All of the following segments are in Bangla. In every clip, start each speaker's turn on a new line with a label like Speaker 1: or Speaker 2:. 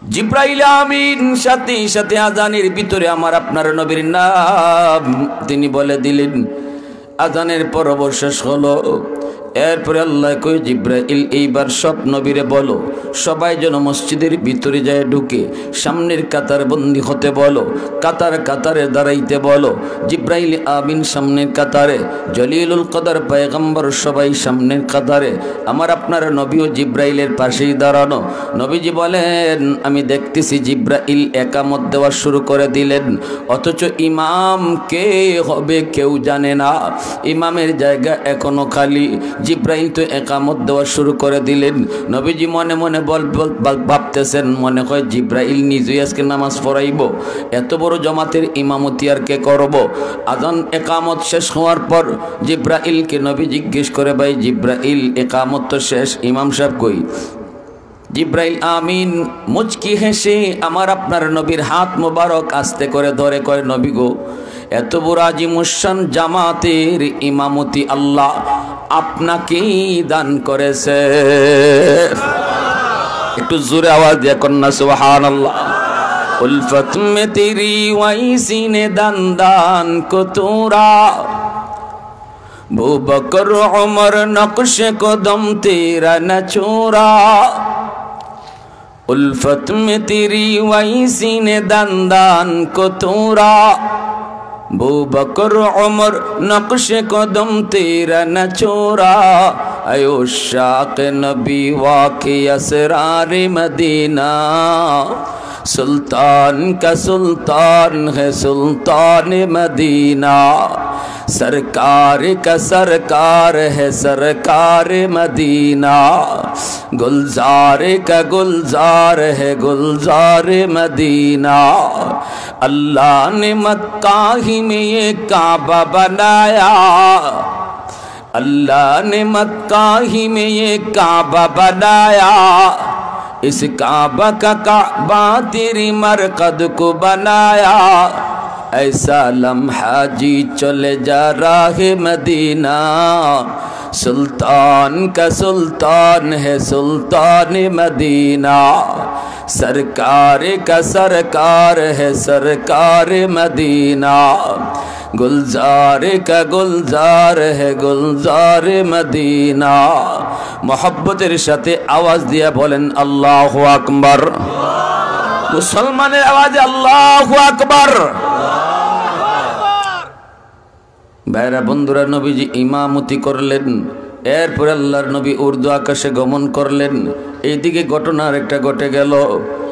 Speaker 1: জিব্রাইল আমিন সাথে সাথে আজানের ভিতরে আমার আপনার নবীর নাম তিনি বলে দিলেন। আজানের পর শেষ হলো। এরপরে আল্লাহ কই জিব্রাইল এইবার সব নবীরে বলো সবাই যেন মসজিদের ভিতরে যায় ঢুকে সামনের কাতার বন্দি হতে বলো, কাতার কাতারে দাঁড়াইতে বলো। জিব্রাইল আমিন সামনের কাতারে, জলিলুল কদর পয়গম্বর সবাই সামনের কাতারে, আমার আপনার নবীও জিব্রাইলের পাশেই দাঁড়ানো। নবীজি বলেন আমি দেখতেছি জিব্রাইল একামত দেওয়া শুরু করে দিলেন, অথচ ইমাম কে হবে কেউ জানে না, ইমামের জায়গা এখনো খালি। জিব্রাইল তো একামত দেওয়া শুরু করে দিলেন। নবীজি মনে মনে ভাবতেছেন, মনে হয় জিব্রাইল নিজেই আজকে নামাজ পড়াইব, এত বড় জমাতের ইমামতি আর কে করব। আজান একামত শেষ হওয়ার পর জিব্রাইলকে নবী জিজ্ঞেস করে, ভাই জিব্রাইল একামত তো শেষ, ইমাম সাহেব কই? জিব্রাইল আমিন মুচকি হেসে আমার আপনার নবীর হাত মোবারক আস্তে করে ধরে কয়, নবী গো, এত বড় আজিমুশান জামাতের ইমামতি আল্লাহ আপনাকেই দান করেছে। একটু জোরে আওয়াজ দিয়ে কন্যা সুবহানাল্লাহ। উলফত মে তেরি ওয়াইসি নে দান দান কো তোরা, আবু বকর উমর নকশে কদম তেরা ন छोड़ा। उल्फत में तेरी वैसी ने दान दान को तोड़ा, अबू बकर उमर नक्श कदम तेरा न छोड़ा। आयो शाक़ नबी वाक़े असरार मदीना, सुल्तान का सुल्तान है सुल्तान मदीना, सरकार का सरकार है सरकार मदीना, गुलजार का गुलजार है गुलजार मदीना। अल्लाह ने मक्का ही में ये काबा बनाया, अल्लाह ने मक्का ही में ये काबा बनाया, इस काबा का काबा तेरी मरकद को बनाया। ऐसा लम्हा जी चले जा राहे मदीना, सुल्तान का सुल्तान है सुल्तान मदीना, सरकार का सरकार है सरकार मदीना, गुलजार का गुलजार है गुलजार मदीना। मोहब्बतेर साथे आवाज दिया बोलें अल्लाहु আকবার। मुसलमानेर आवाजे अल्लाहु আকবার। भाईरा बंधुरा नबीजी इमामती करलेन, एरपर आल्लाहर नबी उर्दू आकाशे गमन करलेन। এইদিকে ঘটনা আরেকটা ঘটে গেল।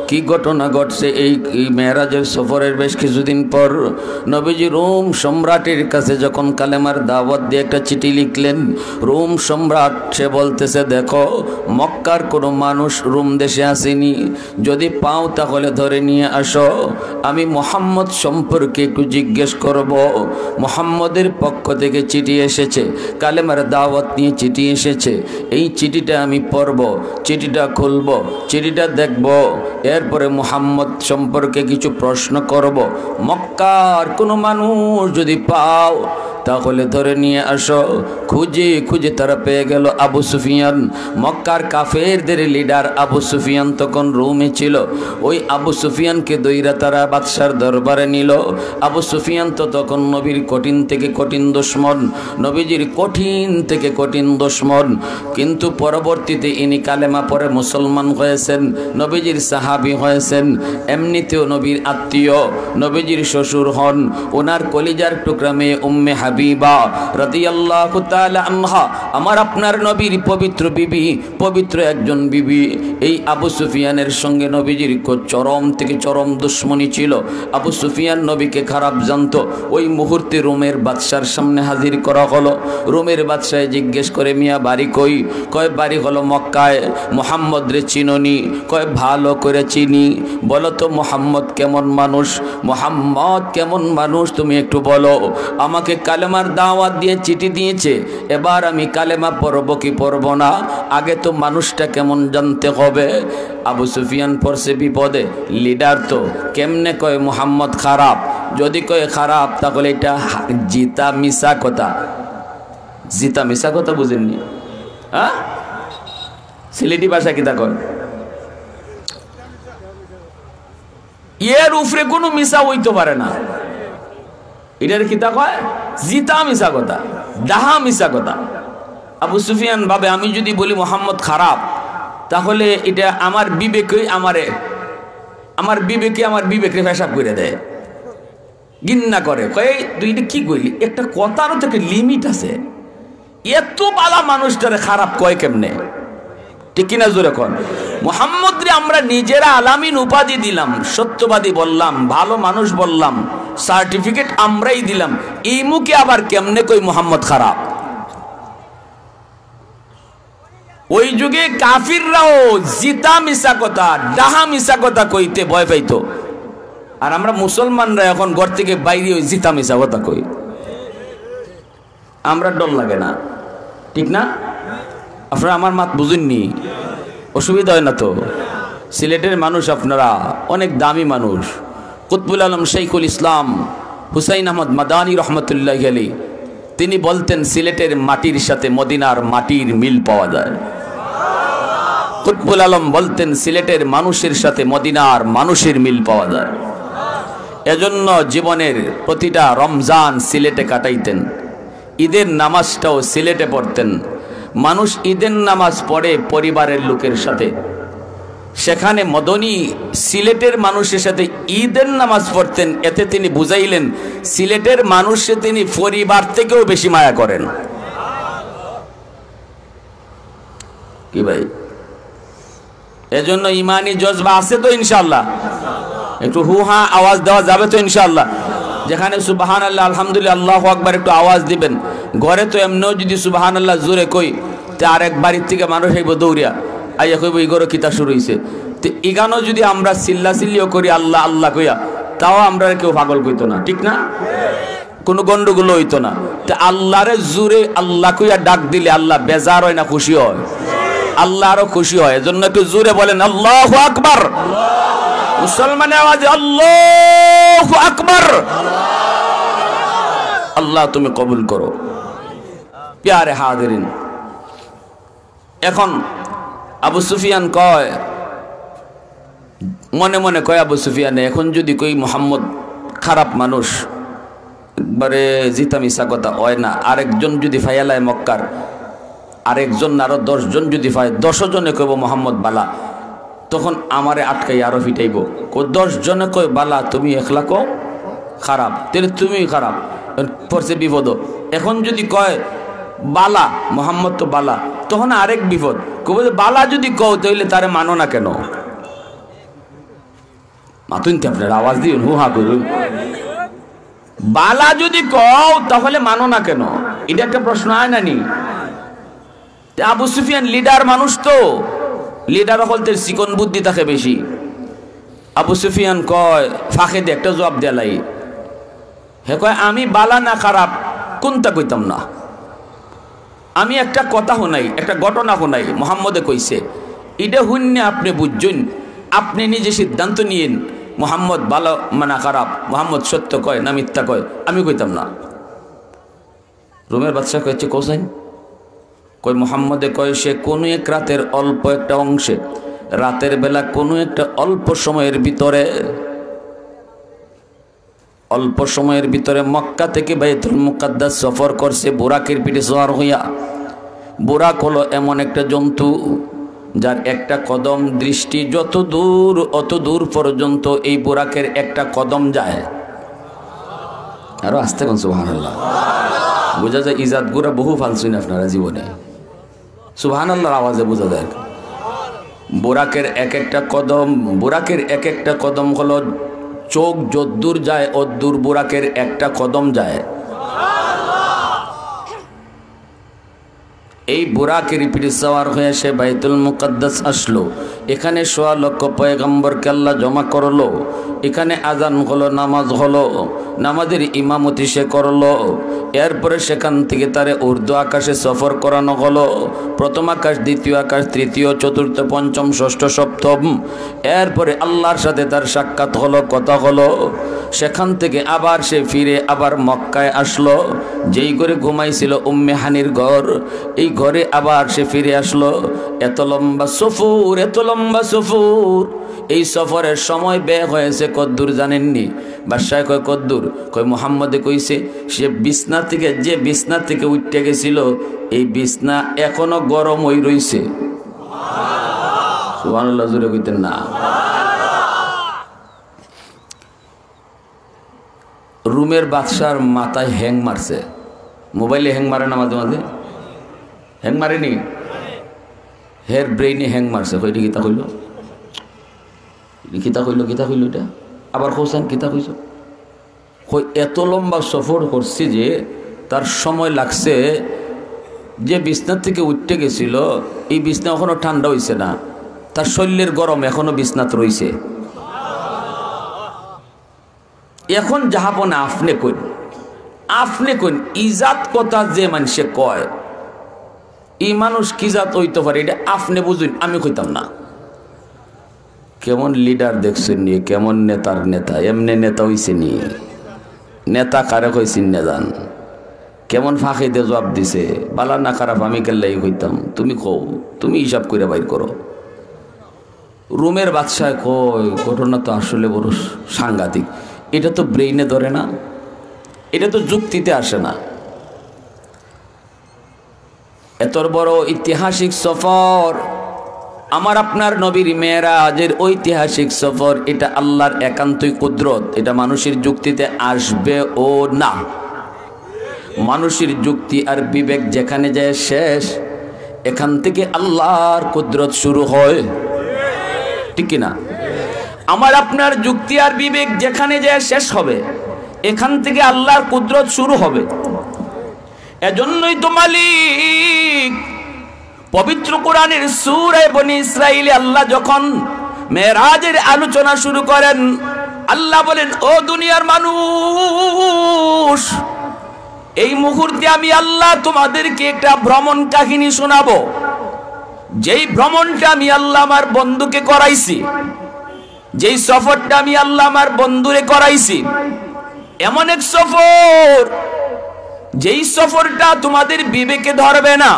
Speaker 1: কি ঘটনা ঘটছে? এই মেরাজের সফরের বেশ কিছুদিন পর নবীজি রোম সম্রাটের কাছে যখন কালেমার দাওয়াত দিয়ে একটা চিঠি লিখলেন, রোম সম্রাট সে বলতেছে, দেখো মক্কার কোনো মানুষ রোম দেশে আসেনি, যদি পাও তাহলে ধরে নিয়ে আসো, আমি মোহাম্মদ সম্পর্কে একটু জিজ্ঞেস করব। মোহাম্মদের পক্ষ থেকে চিঠি এসেছে, কালেমার দাওয়াত নিয়ে চিঠি এসেছে, এই চিঠিটা আমি পড়ব, চিঠিটা খুলব, চিঠিটা দেখব, এরপরে মুহাম্মদ সম্পর্কে কিছু প্রশ্ন করব। মক্কার কোনো মানুষ যদি পাও তাহলে ধরে নিয়ে আসো। খুঁজে খুঁজে তারা পেয়ে গেল আবু সুফিয়ান, মক্কার কাফেরদের লিডার আবু সুফিয়ান তখন রোমে ছিল। ওই আবু সুফিয়ানকে দইরা তারা বাদশার দরবারে নিল। আবু সুফিয়ান তো তখন নবীর কঠিন থেকে কঠিন দুশমন, নবীজির কঠিন থেকে কঠিন দুশমন, কিন্তু পরবর্তীতে ইনি কালেমা পরে মুসলমান হয়েছেন, নবীজির সাহাবী হয়েছেন, এমনিতেও নবীর আত্মীয়, নবীজির শ্বশুর হন, ওনার কলিজার টুকরা মেয়ে উম্মে হাবিবা রাদিয়াল্লাহু তাআলা আনহা, আমার আপনার নবীর পবিত্র বিবি, পবিত্র একজন বিবি। এই আবু সুফিয়ানের সঙ্গে নবীজির চরম থেকে চরম দুশমনী ছিল। আবু সুফিয়ান নবীকে খারাপ জানতো। ওই মুহূর্তে রোমের বাদশার সামনে হাজির করা হলো। রোমের বাদশাহ জিজ্ঞেস করে, মিয়া বাড়ি কই? কয় বাড়ি হলো মক্কায়। মুহাম্মদ রে চিননি? কয় ভালো করে চিনি। বলো তো মুহাম্মদ কেমন মানুষ? মুহাম্মদ কেমন মানুষ তুমি একটু বলো। আমাকে কালেমার দাওয়াত দিয়ে চিঠি দিয়েছে, এবার আমি কালেমা পড়ব কি পড়ব না, আগে তো মানুষটা কেমন জানতে হবে। আবু সুফিয়ান পড়ছে বিপদে, লিডার তো, কেমনে কয় মুহাম্মদ খারাপ? যদি কয় খারাপ তাহলে এটা জিতা মিশা কথা। জিতা মিশা কথা বুঝেননি? হ্যাঁ, সিলেটি ভাষা কিতা কয়? এর উপরে কোনো মিশা হইতে পারে না। এটার কিতা কয় জিতা মিশা কথা, ডাহা মিশা কথা। আবু সুফিয়ান ভাবে আমি যদি বলি মোহাম্মদ খারাপ, তাহলে এটা আমার বিবেকে আমার বিবেকে পেশাব করে দেয়, ঘৃণা করে, কয় তুই এটা কি করলি, একটা কথারও তো একটা লিমিট আছে। এত বালা মানুষটারে খারাপ কয় কেমনে, ঠিক কিনা জোরে কন। মোহাম্মদ রে আমরা নিজেরা আলামিন উপাধি দিলাম, সত্যবাদী বললাম, ভালো মানুষ বললাম, সার্টিফিকেট আমরাই দিলাম, এই মুখে আবার কেমনে কই মোহাম্মদ খারাপ। ওই যুগে কাফিররাও জিতা মিশা কথা, ডাহা মিশা কথা কইতে ভয় পাইতো, আর আমরা মুসলমানরা এখন ঘর থেকে বাইরে ওই জিতা মিশা কথা কই, আমরা ডর লাগে না, ঠিক না? আপনারা আমার মাত বুঝেননি, অসুবিধা হয় না তো? সিলেটের মানুষ আপনারা অনেক দামি মানুষ। কুতবুল আলম শৈখুল ইসলাম হুসাইন আহমদ মাদানী রহমতুল্লাহ আলী তিনি বলতেন সিলেটের মাটির সাথে মদিনার মাটির মিল পাওয়া যায়। কুতবুল আলম বলতেন সিলেটের মানুষের সাথে মদিনার মানুষের মিল পাওয়া যায়। এজন্য জীবনের প্রতিটা রমজান সিলেটে কাটাইতেন, ঈদের নামাজটাও সিলেটে পড়তেন। মানুষ ঈদের নামাজ পড়ে পরিবারের লোকের সাথে, সেখানে মদনী সিলেটের মানুষের সাথে ঈদের নামাজ পড়তেন। এতে তিনি বুঝাইলেন সিলেটের মানুষে তিনি পরিবার থেকেও বেশি মায়া করেন। কি ভাই, এজন্য ইমানি জজবা আছে তো ইনশাআল্লাহ? একটু হু হা আওয়াজ দেওয়া যাবে তো ইনশাআল্লাহ? যেখানে সুবহানাল্লাহ আলহামদুলিল্লাহ আল্লাহু আকবার একটু আওয়াজ দিবেন। ঘরে তো এমনিও যদি সুবহানাল্লাহ জোরে কই, তে আরেক বাড়ির থেকে মানুষ হইব দৌড়িয়া আইয়া কইব ইগরো কিতা শুরু হইছে। তো ইগানো যদি আমরা চিল্লিও করি আল্লাহ আল্লাহ কইয়া, তাও আমরা কেউ পাগল কইতো না, ঠিক না? কোনো গন্ডগোল হইতো না। তো আল্লাহরে জোরে আল্লাহ কইয়া ডাক দিলে আল্লাহ বেজার হয় না খুশি হয়? আল্লাহ আরো খুশি হয়। এজন্য একটু জোরে বলেন আল্লাহু আকবার। মুসলমানের আওয়াজে আল্লাহু আকবার। আল্লাহ তুমি কবুল করো। প্যারে হাজিরিন, এখন আবু সুফিয়ান কয়, মনে মনে কয় আবু সুফিয়ানে, এখন যদি কই মোহাম্মদ খারাপ মানুষ, একবারে জিতা মিশা কথা হয় না, আরেকজন যদি ফাইয়ালায় মক্কার আরেকজন আরো 10 জন যদি ফাই, 10 জনে কইব মোহাম্মদ বালা, তখন আমারে আটকাই আরো ফিটাইব। 10 জনে কই বালা, তুমি একলা কো খারাপ, তাহলে তুমি খারাপ, পড়ছে বিপদ। এখন যদি কয় বালা মোহাম্মদ তো বালা, তখন আরেক বিপদ। কব বালা যদি কও তাহলে তারে মানো না কেন? মাতুন আপনার আওয়াজ দিন, হু হা করুন। বালা যদি কও তাহলে মানো না কেন? এটা একটা প্রশ্ন হয় না নি? আবু সুফিয়ান লিডার মানুষ, তো লিডার হলতে চিকন বুদ্ধি থাকে বেশি। আবু সুফিয়ান কয় ফাঁকে দিয়ে একটা জবাব দেলাই, হে কয় আমি বালা না খারাপ কোনটা কইতাম না, আমি একটা কথা শোনাই, একটা ঘটনা শোনাই, মোহাম্মদে কইছে, এটা শূন্য আপনি বুঝছেন, আপনি নিজে সিদ্ধান্ত নিয়েন মোহাম্মদ ভালো মানা খারাপ, মোহাম্মদ সত্য কয় না মিথ্যা কয়, আমি কইতাম না। রোমের বাদশা কয়েছে কোসাইন কই মোহাম্মদে কয় সে কোনো এক রাতের অল্প একটা অংশে, রাতের বেলা কোনো একটা অল্প সময়ের ভিতরে মক্কা থেকে বাইতুল মুকাদ্দাস সফর করছে বুরাকের পিঠে সওয়ার হইয়া। বুরাক হলো এমন একটা জন্তু যার একটা কদম দৃষ্টি যত দূর অত দূর পর্যন্ত এই বুরাকের একটা কদম যায়। আরো আস্তে কোন সুবহানাল্লাহ, বোঝা যায় ইজাত গুরা বহু ফালছুন আপনারা জীবনে। সুবহানাল্লাহর আওয়াজে বোঝা যায় বুরাকের এক একটা কদম হলো চোখ যদ্দূর যায় অদ্দূর বুরাকের একটা কদম যায়। এই বুরাকের পিঠে সওয়ার হয়ে সে বাইতুল মুকাদ্দাস আসলো। এখানে 1.25 লক্ষ পয়গম্বরকে আল্লাহ জমা করলো। এখানে আজান হলো, নামাজ হলো, নামাজের ইমামতি সে করলো। এরপরে সেখান থেকে তারে উর্দু আকাশে সফর করানো হলো। প্রথম আকাশ, দ্বিতীয় আকাশ, তৃতীয়, চতুর্থ, পঞ্চম, ষষ্ঠ, সপ্তম। এরপরে আল্লাহর সাথে তার সাক্ষাৎ হলো, কথা হলো। সেখান থেকে আবার সে ফিরে আবার মক্কায় আসলো। যেই ঘরে ঘুমাইছিল উম্মে হানির ঘর, এই ঘরে আবার সে ফিরে আসলো। এত লম্বা সফর, এই সফরের সময় ব্যয় হয়েছে কদ্দুর জানেননি? বাদশাহ কয় কদ্দুর? কয় মুহাম্মদে কইছে সে যে বিছনা থেকে উঠতে গেছিল এই বিছনা এখনো গরম হই রইছে। সুবহানাল্লাহ জোরে কইতেন না? রুমের বাদশার মাথায় হ্যাং মারছে। মোবাইলে হ্যাং মারে না মাঝে মাঝে? হ্যাং মারেনি? হের ব্রেইনে হ্যাং মারছে। কইটি কিতা কইল? কিতা কইল এটা আবার হোসেন কিতা কইছ? কই এত লম্বা সফর করছি যে তার সময় লাগছে, যে বিছনা থেকে উঠতে গেছিল এই বিছনা এখনো ঠান্ডা হইছে না, তার শরীরের গরম এখনো বিছনাত রইছে। এখন যাহাপনা আপনি কইন ইজাত কথা যে মানুষে কয় এই মানুষ কি জাত হইতে পারে এটা আপনি বুঝুন, আমি কইতাম না। কেমন লিডার দেখছেন নিয়ে, কেমন নেতার নেতা, এমনি নেতা হইছে নিয়ে। নেতা কারে কইছেন না জান, কেমন ফাঁকি দিয়ে জবাব দিছে, বালা না খারাপ আমি কেল্লাই কইতাম, তুমি কও, তুমি হিসাব করে বাইর করো। রুমের বাদশাহ কয় ঘটনা তো আসলে বড় সাংঘাতিক, এটা তো ব্রেইনে ধরে না, এটা তো যুক্তিতে আসে না। এত বড় ঐতিহাসিক সফর, আমার আপনার নবীর মেরাজের ঐতিহাসিক সফর, এটা আল্লাহর একান্তই কুদরত, এটা মানুষের যুক্তিতে আসবে ও না। মানুষের যুক্তি আর বিবেক যেখানে যায় শেষ, এখান থেকে আল্লাহর কুদরত শুরু হয়, ঠিক কিনা? আমার আপনার যুক্তি আর বিবেক যেখানে যায় শেষ হবে, এখান থেকে আল্লাহর কুদরত শুরু হবে। এজন্যই তো মালিক পবিত্র কোরআনের সূরা বনী ইসরাঈলে আল্লাহ যখন মেরাজের আলোচনা শুরু করেন, আল্লাহ বলেন ও দুনিয়ার মানুষ, এই মুহূর্তে আমি আল্লাহ তোমাদেরকে একটা ভ্রমণ কাহিনী শোনাবো, যেই ভ্রমণটা আমি আল্লাহ আমার বন্ধুকে করাইছি, যেই সফরটা আমি আল্লাহ আমার বন্ধুরে করাইছি, এমন এক সফর যেই সফরটা তোমাদের বিবেকে ধরবে না,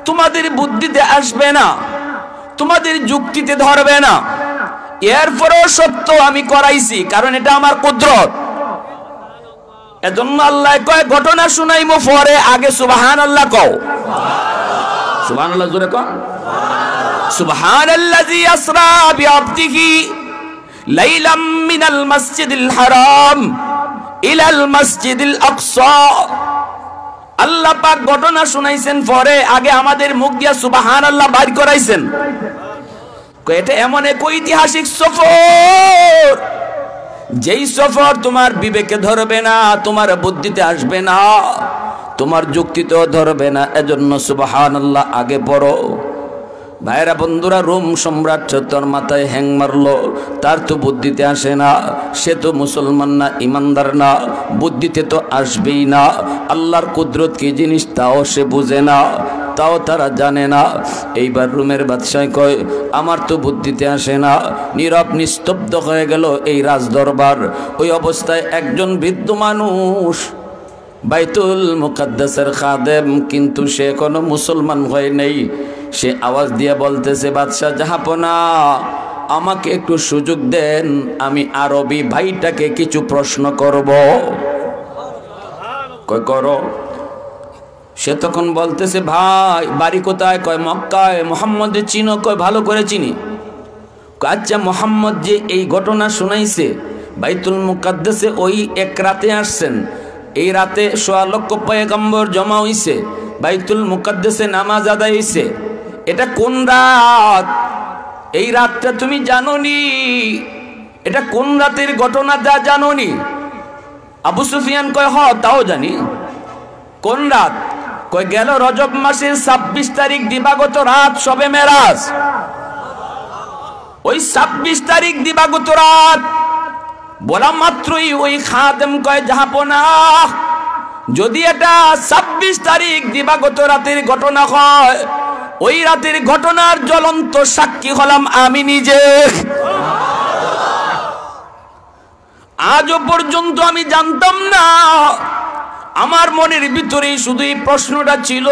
Speaker 1: তোমাদের বুদ্ধিতে আসবে না, তোমাদের যুক্তিতে ধরবে না, এরপরও সত্য আমি করাইছি, কারণ এটা আমার কুদরত। এজন্য আল্লাহ কয় ঘটনা শুনাইমু পরে, আগে সুবহানাল্লাহ কও। সুবহানাল্লাহ জোরে কও। সুবহানাল্লাযী আসরা বিআবদিহি লাইলাম মিনাল মাসজিদিল হারাম ইলাল মাসজিদিল আকসা। আল্লাহ পাক ঘটনা শুনাইছেন পরে, আগে আমাদের মুখ দিয়া সুবহানাল্লাহ বাইর করাইছেন। এটা এমন এক ঐতিহাসিক সফর, যেই সফর তোমার বিবেকে ধরবে না, তোমার বুদ্ধিতে আসবে না, তোমার যুক্তিতেও ধরবে না, এজন্য সুবহানাল্লাহ আগে পড়ো। ভাইরা বন্ধুরা, রোম সম্রাট তোর মাথায় হ্যাং মারলো, তার তো বুদ্ধিতে আসে না, সে তো মুসলমান না, ইমানদার না, বুদ্ধিতে তো আসবেই না। আল্লাহর কুদরত কি জিনিস তাও সে বুঝে না, তাও তারা জানে না। এইবার রোমের বাদশাহ কয় আমার তো বুদ্ধিতে আসে না। নীরব নিস্তব্ধ হয়ে গেল এই রাজদরবার। ওই অবস্থায় একজন বৃদ্ধ মানুষ, বাইতুল মুকাদ্দাসের খাদেম, কিন্তু সে কোনো মুসলমান হয় নাই, সে আওয়াজ দিয়ে বলতেছে বাদশাহ জাহাপনা, আমাকে একটু সুযোগ দেন, আমি আরবি ভাইটাকে কিছু প্রশ্ন করব। কয় করো। সে তখন বলতেছে ভাই বাড়ি কোথায়? কয় মক্কায়। মোহাম্মদ চিনো? কয় ভালো করে চিনি। আচ্ছা মোহাম্মদ যে এই ঘটনা শোনাইছে বাইতুল মুকাদ্দাসে, ওই এক রাতে আসছেন, এই রাতে ১৬ লক্ষ পয়গম্বর জমা হইছে, বাইতুল মুকাদ্দাসে নামাজ আদায় হইছে, এটা কোন রাত? এই রাতটা তুমি জানোনি? এটা কোন রাতের ঘটনা যা জানোনি? আবু সুফিয়ান কয় হ তাও জানি। কোন রাত? কয় গেল রজব মাসের ২৬ তারিখ দিবাগত রাত শবে মেরাজ। ওই ২৬ তারিখ দিবাগত রাত বলা মাত্রই ওই খাদেম কয় জাহাপনা, যদি এটা ২৬ তারিখ দিবাগত রাতের ঘটনা হয়, ওই রাতের ঘটনার জ্বলন্ত সাক্ষী হলাম আমি নিজে। আজও পর্যন্ত আমি জানতাম না, আমার মনের ভিতরে শুধু এই প্রশ্নটা ছিল,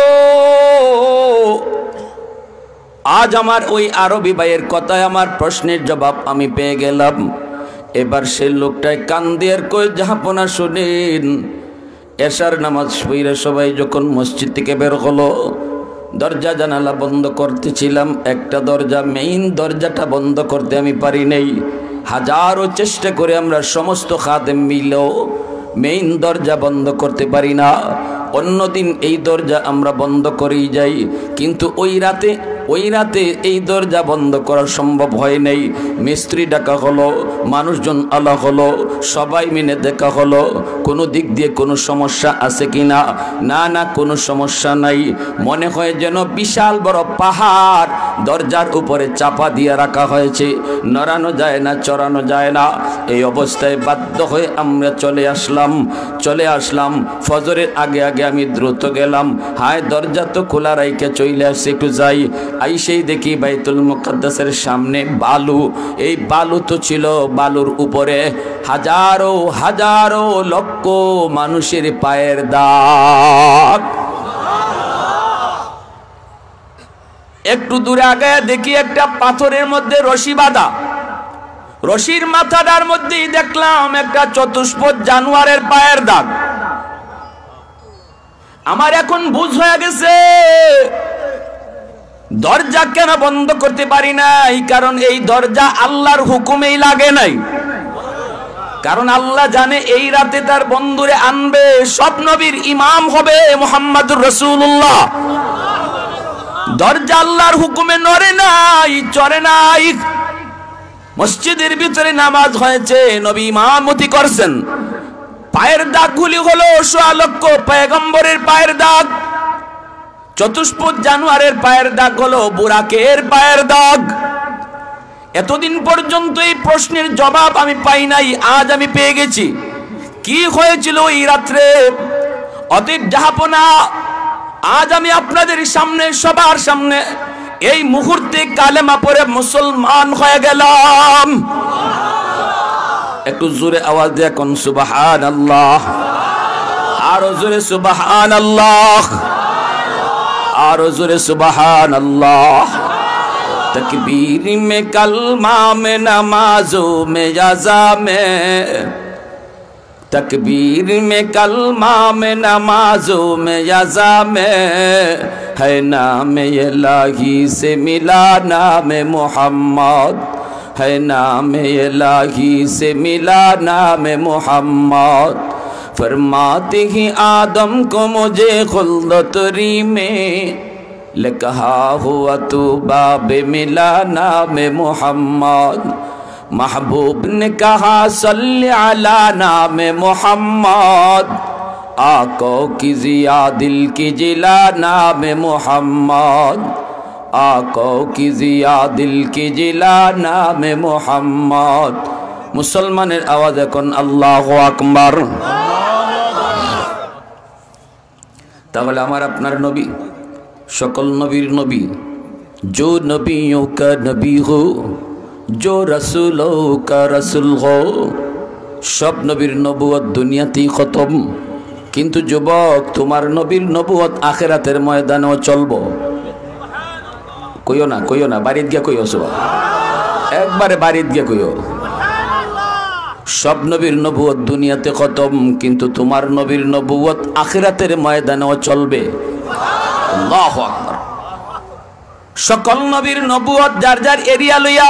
Speaker 1: আজ আমার ওই আরবি ভাইয়ের কথায় আমার প্রশ্নের জবাব আমি পেয়ে গেলাম। এবার সে লোকটায় কান দিয়ে কই জাহাপনা শুনেন, এশার নামাজ পড়ে সবাই যখন মসজিদ থেকে বের হলো, দরজা জানালা বন্ধ করতেছিলাম, একটা দরজা মেইন দরজাটা বন্ধ করতে আমি পারি নাই। হাজারো চেষ্টা করে আমরা সমস্ত খাদেম মিলেও মেইন দরজা বন্ধ করতে পারি না। অন্যদিন এই দরজা আমরা বন্ধ করেই যাই, কিন্তু ওই রাতে এই দরজা বন্ধ করা সম্ভব হয় নাই। মিস্ত্রি ডাকা হলো, মানুষজন আলা হলো, সবাই মিলে দেখা হলো কোনো দিক দিয়ে কোনো সমস্যা আছে কিনা। না কোনো সমস্যা নাই। মনে হয় যেন বিশাল বড় পাহাড় দরজার উপরে চাপা দিয়ে রাখা হয়েছে, নড়ানো যায় না, চড়ানো যায় না। এই অবস্থায় বাধ্য হয়ে আমরা চলে আসলাম। ফজরের আগে আমি দ্রুত গেলাম। হায়, দরজা তো খোলা রাইকে চলে আসছে, একটু যাই। আইসেই দেখি বাইতুল মুকাদ্দাসের সামনে বালু। এই বালু তো ছিল, বালুর উপরে হাজারো লক্ষ মানুষের পায়ের দাগ। একটু দূরে আগে দেখি একটা পাথরের মধ্যে রশি বাঁধা, রশির মাথাটার মধ্যেই দেখলাম একটা চতুষ্পদ জানোয়ারের পায়ের দাগ। আমার এখন বুঝ হয়ে গেছে দরজা কেন বন্ধ করতে পারি নাই, কারণ এই দরজা আল্লাহর হুকুমেই লাগে নাই। কারণ আল্লাহ জানে এই রাতে তার বন্ধুরে আনবে, সব নবীর ইমাম হবে মুহাম্মদুর রাসূলুল্লাহ। দরজা আল্লাহর হুকুমে নড়ে নাই, চড়ে নাই। মসজিদের ভিতরে নামাজ হয়েছে, নবী ইমামতি করছেন। পায়ের দাগগুলি হলো সোয়া লক্ষ পয়গম্বরের পায়ের দাগ, চতুষ্পদ জানোয়ারের পায়ের দাগ হলো বুরাকের পায়ের দাগ। এতদিন পর্যন্ত এই প্রশ্নের জবাব আমি পাই নাই, আজ আমি পেয়ে গেছি। কি হয়েছিল এই রাত্রে? অতীত জাহাপনা আজ আমি আপনাদের সামনে, সবার সামনে এই মুহূর্তে কালেমা পড়ে মুসলমান হয়ে গেলাম। একটু জোরে আওয়াজ দিয়ে কোন সুবহানাল্লাহ, আরো জোরে সুবহানাল্লাহ, आरो ज़ोरे सुबहान अल्लाह। तकबीर में कलमा में नमाजों में याज़ा में, तकबीर में कलमा में नमाजों में याज़ा में, है नाम इलाही से मिला नाम मोहम्मद, है नाम इलाही से मिला नाम मोहम्मद। फरमाते ही आदम को मुझे खुल्दतरी में लिखा हुआ तू बाबे मिला नाम मोहम्मद। महबूब ने कहा सल्ले अला नाम मोहम्मद, आको की जिया दिल की जिला नाम मोहम्मद, आको की जिया दिल की जिला नाम मोहम्मद। मुसलमानेर आवाज এখন আল্লাহু আকবার। তাহলে আমার আপনার নবী সকল নবীর নবী, जो नबियों का नबी हो, जो रसूलों का रसूल हो। सब नबीर नबुवत दुनियातेই খতম, কিন্তু যুবক তোমার নবীর নবুয়ত আখিরাতের ময়দানেও চলবো। কইও না বাড়িতে গিয়া কইও, একবারে বাড়িতে গিয়া কইও। सब नबीर नबुवत दुनियाते खत्म, किन्तु तुम्हार नबीर नबुवत आखिरातेर मयदानेও चलबे। আল্লাহু আকবার। सकल नबीर नबुवत जार जार एरिया लइया,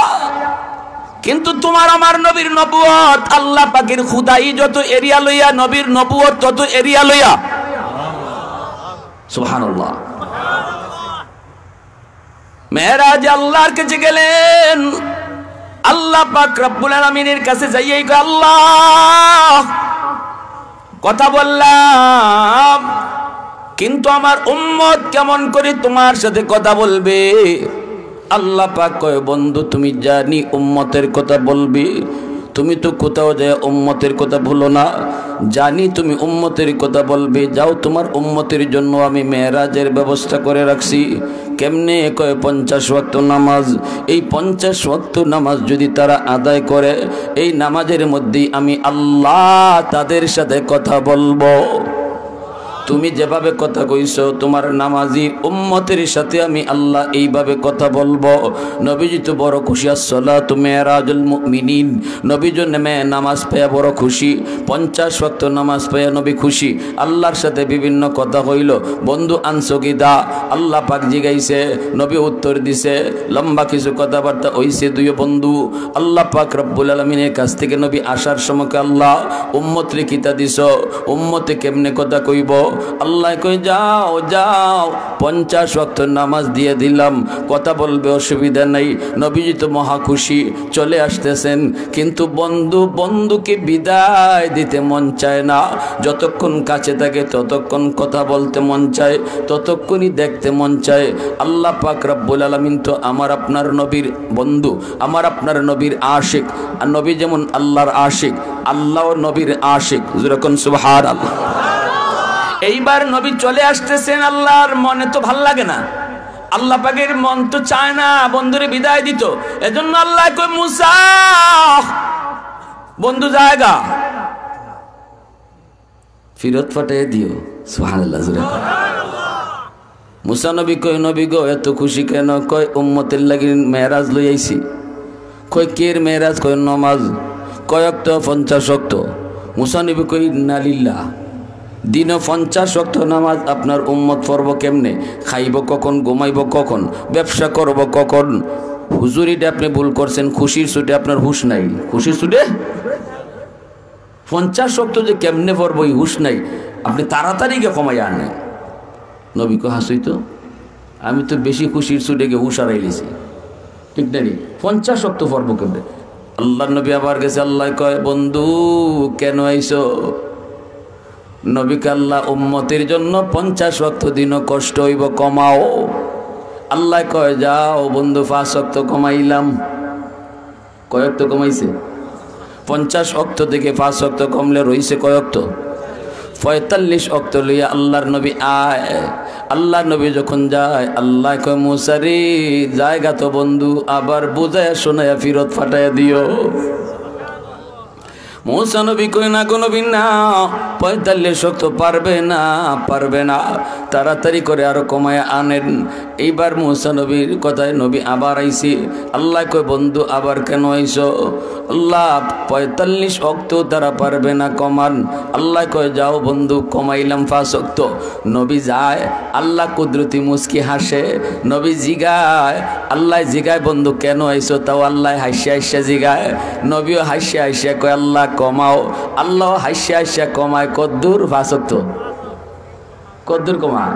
Speaker 1: किन्तु तुम्हार आमार नबीर नबुवत आल्लाह पाकेर खुदाई যত एरिया लइया, नबीर नबुवत তত एरिया लइया। सुबहानाल्लाह। मेराज আল্লাহর কাছে গেলেন, আল্লাহ পাক রব্বুল আলামিনের কাছে যাইয়ে গো আল্লাহ কথা বললাম, কিন্তু আমার উম্মত কেমন করে তোমার সাথে কথা বলবে? আল্লাহ পাক কয় বন্ধু তুমি জানি উম্মতের কথা বলবি, তুমি তো কোথাও যায় উম্মতের কথা ভুলো না। জানি তুমি উম্মতের কথা বলবে, যাও তোমার উম্মতের জন্য আমি মেরাজের ব্যবস্থা করে রাখছি। কেমনে? কয় 50 ওয়াক্ত নামাজ। এই 50 ওয়াক্ত নামাজ যদি তারা আদায় করে, এই নামাজের মধ্যেই আমি আল্লাহ তাদের সাথে কথা বলবো। তুমি যেভাবে কথা কইছো তোমার নামাজি উম্মতের সাথে আমি আল্লাহ এইভাবে কথা বলবো। নবীজি তো বড় খুশি, আসসালাতু মিরাজুল মুমিনিন। নবী জন্মে নামাজ পেয়ে বড় খুশি, 50 ওয়াক্ত নামাজ পেয়ে নবী খুশি। আল্লাহর সাথে বিভিন্ন কথা হইল, বন্ধু আনছো কি দা, আল্লাহ পাক জিগাইছে, নবী উত্তর দিছে, লম্বা কিছু কথাবার্তা হইছে দুই বন্ধু। আল্লাহ পাক রব্বুল আলামিনের কাছ থেকে নবী আসার সময় আল্লাহ উম্মত লিখিতা দিছ, উম্মতে কেমনে কথা কইব। আল্লাহ কই যাও যাও 50 ওয়াক্ত নামাজ দিয়ে দিলাম, কথা বলবে অসুবিধা নাই। নবীজি তো মহা খুশি, চলে আসতেছেন। কিন্তু বন্ধুকে বিদায় দিতে মন চায় না। যতক্ষণ কাছে থাকে ততক্ষণ কথা বলতে মন চায়, ততক্ষণই দেখতে মন চায়। আল্লাহ পাক রব্বুল আলামিন তো আমার আপনার নবীর বন্ধু, আমার আপনার নবীর আশিক। আর নবী যেমন আল্লাহর আশিক, আল্লাহ নবীর আশিক। যেরকম সুবহানাল্লাহ। এইবার নবী চলে আসতেছেন, আল্লাহর মনে তো ভাল লাগে না, আল্লাহ পাকের মন তো চায় না বন্ধুরে বিদায় দিত। এজন্য আল্লাহ কই মুসা বন্ধু জায়গা ফিরত ফাটাই দিও। সুবহানাল্লাহ। মুসা নবী কই নবী গো এত খুশি কেন? কই উম্মতের লাগি মেরাজ লই আইছি। কই কের মেরাজ? কই নমাজ। কয়ক তো 50 ওয়াক্ত। মুসা নবী কই নালিল্লাহ, দিন 50 ওয়াক্ত নামাজ আপনার উম্মত পড়ব কেমনে? খাইব কখন, ঘুমাইব কখন, ব্যবসা করব কখন? হুজুরিটা আপনি ভুল করছেন, খুশির ছুটে আপনার হুশ নাই। খুশির ছুটে 50 ওয়াক্ত যে কেমনে পড়ব এই হুশ নাই, আপনি তাড়াতাড়ি গিয়ে কমাই আনেন। নবী কো হাসুই তো, আমি তো বেশি খুশির ছুটে গিয়ে হুশ হারাইলেছি, ঠিক না? 50 ওয়াক্ত পড়ব কেমনে? আল্লাহ নবী আবার গেছে, আল্লাহ কয় বন্ধু কেন আইছো? নবীকে আল্লাহ উম্মতের জন্য 50 ওয়াক্ত দিন কষ্ট হইব, কমাও। আল্লাহ কয় যাও বন্ধু 5 ওয়াক্ত কমাইলাম। কয় ওয়াক্ত কমাইছে? 50 ওয়াক্ত থেকে 5 ওয়াক্ত কমলে রইছে কয় ওয়াক্ত? 45 ওয়াক্ত লইয়া আল্লাহর নবী আয়। আল্লাহ নবী যখন যায়, আল্লাহ কয় মুসা রে জায়গা তো বন্ধু, আবার বুঝায়া শোনায়া ফিরত ফাটাইয়া দিও। মুসা নবী কই না গো নবী না, 45 ওয়াক্ত পারবে না, পারবে না, তাড়াতাড়ি করে আরো কমায় আনেন। এইবার মুসা নবীর কথায় নবী আবার আইছি। আল্লাহ কই বন্ধু আবার কেন আইছো? আল্লাহ 45 ওয়াক্ত তারা পারবে না, কমান। আল্লাহ কয় যাও বন্ধু কমাইলাম 5 ওয়াক্ত। নবী যায়, আল্লাহ কুদরতি মুস্কি হাসে। নবী জিগায়, আল্লাহ জিগায় বন্ধু কেন আইছো? তাও আল্লাহ হাসিয়া হাসিয়া জিগায়, নবীও হাসিয়া হাসিয়া কয় আল্লাহ কমাও। আল্লাহ হাসিয়া হাসিয়া কমায়। কদ্দুর? 5 ওয়াক্ত। কদ্দুর কমায়?